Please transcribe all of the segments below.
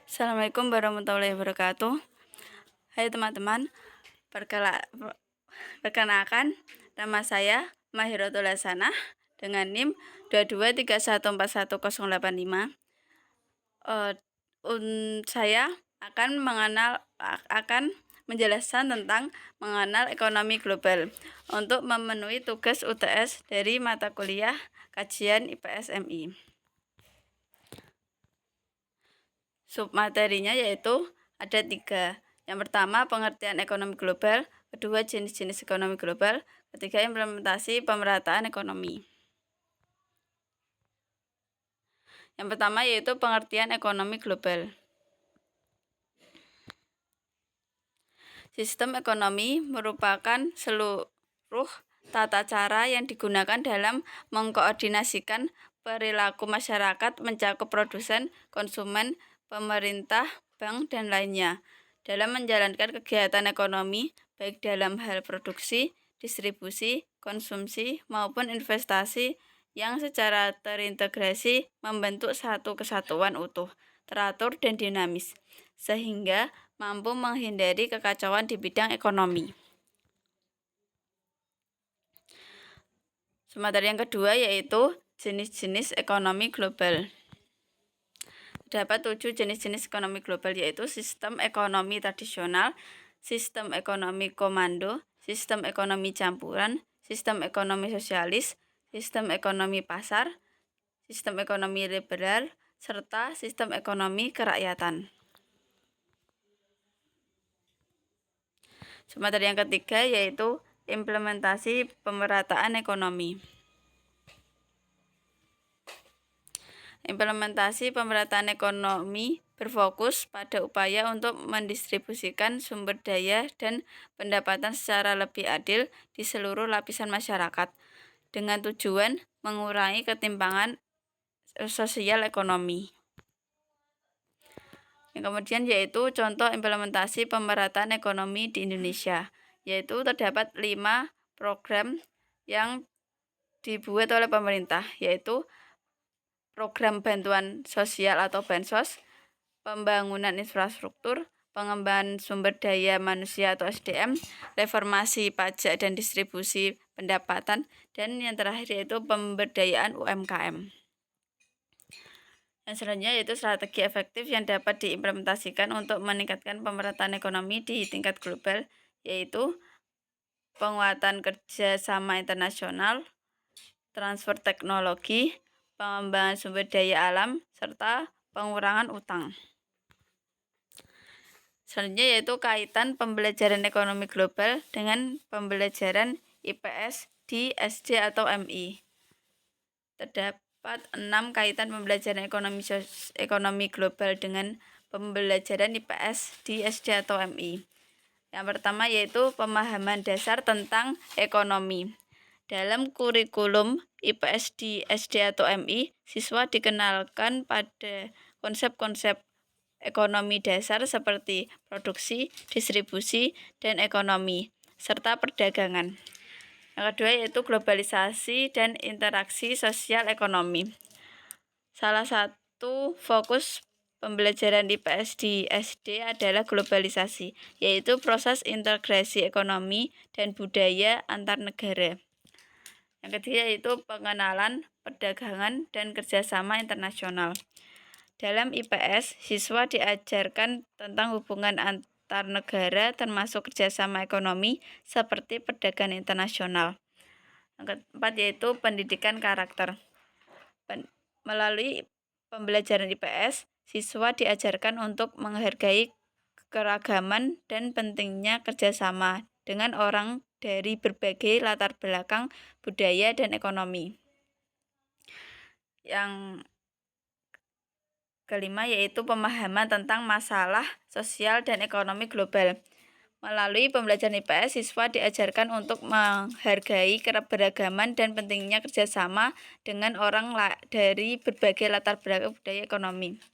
Assalamualaikum warahmatullahi wabarakatuh. Hai teman-teman, perkenalkan nama saya Mahiratul Hasanah dengan NIM 223141085. Saya akan menjelaskan tentang mengenal ekonomi global untuk memenuhi tugas UTS dari mata kuliah kajian IPS MI. Submaterinya yaitu ada 3. Yang pertama, pengertian ekonomi global. Kedua, jenis-jenis ekonomi global. Ketiga, implementasi pemerataan ekonomi. Yang pertama yaitu pengertian ekonomi global. Sistem ekonomi merupakan seluruh tata cara yang digunakan dalam mengkoordinasikan perilaku masyarakat mencakup produsen, konsumen, pemerintah, bank, dan lainnya dalam menjalankan kegiatan ekonomi baik dalam hal produksi, distribusi, konsumsi, maupun investasi yang secara terintegrasi membentuk satu kesatuan utuh, teratur, dan dinamis, sehingga mampu menghindari kekacauan di bidang ekonomi. Materi yang kedua yaitu jenis-jenis ekonomi global. Terdapat 7 jenis-jenis ekonomi global yaitu sistem ekonomi tradisional, sistem ekonomi komando, sistem ekonomi campuran, sistem ekonomi sosialis, sistem ekonomi pasar, sistem ekonomi liberal, serta sistem ekonomi kerakyatan. Materi yang ketiga yaitu implementasi pemerataan ekonomi. Implementasi pemerataan ekonomi berfokus pada upaya untuk mendistribusikan sumber daya dan pendapatan secara lebih adil di seluruh lapisan masyarakat dengan tujuan mengurangi ketimpangan sosial ekonomi. Yang kemudian yaitu contoh implementasi pemerataan ekonomi di Indonesia, yaitu terdapat 5 program yang dibuat oleh pemerintah, yaitu program bantuan sosial atau bansos, pembangunan infrastruktur, pengembangan sumber daya manusia atau SDM, reformasi pajak dan distribusi pendapatan, dan yang terakhir yaitu pemberdayaan UMKM. Yang selanjutnya yaitu strategi efektif yang dapat diimplementasikan untuk meningkatkan pemerataan ekonomi di tingkat global, yaitu penguatan kerjasama internasional, transfer teknologi, pengembangan sumber daya alam, serta pengurangan utang. Selanjutnya yaitu kaitan pembelajaran ekonomi global dengan pembelajaran IPS di SD atau MI. Terdapat 6 kaitan pembelajaran ekonomi global dengan pembelajaran IPS di SD atau MI. Yang pertama yaitu pemahaman dasar tentang ekonomi. Dalam kurikulum IPS di SD atau MI, siswa dikenalkan pada konsep-konsep ekonomi dasar seperti produksi, distribusi, dan ekonomi, serta perdagangan. Yang kedua yaitu globalisasi dan interaksi sosial ekonomi. Salah satu fokus pembelajaran IPS di SD adalah globalisasi, yaitu proses integrasi ekonomi dan budaya antar negara. Yang ketiga yaitu pengenalan, perdagangan, dan kerjasama internasional. Dalam IPS, siswa diajarkan tentang hubungan antar negara termasuk kerjasama ekonomi seperti perdagangan internasional. Yang keempat yaitu pendidikan karakter. Melalui pembelajaran IPS, siswa diajarkan untuk menghargai keragaman dan pentingnya kerjasama dengan orang dari berbagai latar belakang budaya dan ekonomi. Yang kelima yaitu pemahaman tentang masalah sosial dan ekonomi global. Melalui pembelajaran IPS, siswa diajarkan untuk menghargai keberagaman dan pentingnya kerjasama dengan orang dari berbagai latar belakang budaya ekonomi.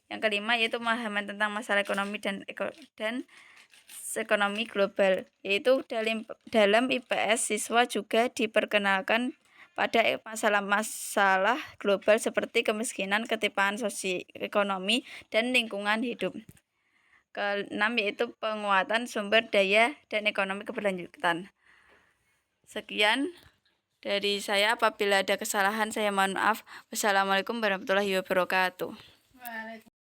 Yang kelima yaitu pemahaman tentang masalah ekonomi dan ekonomi global, yaitu dalam IPS siswa juga diperkenalkan pada masalah-masalah global seperti kemiskinan, ketimpangan ekonomi, dan lingkungan hidup. Keenam yaitu penguatan sumber daya dan ekonomi keberlanjutan. Sekian dari saya, apabila ada kesalahan saya mohon maaf. Wassalamualaikum warahmatullahi wabarakatuh.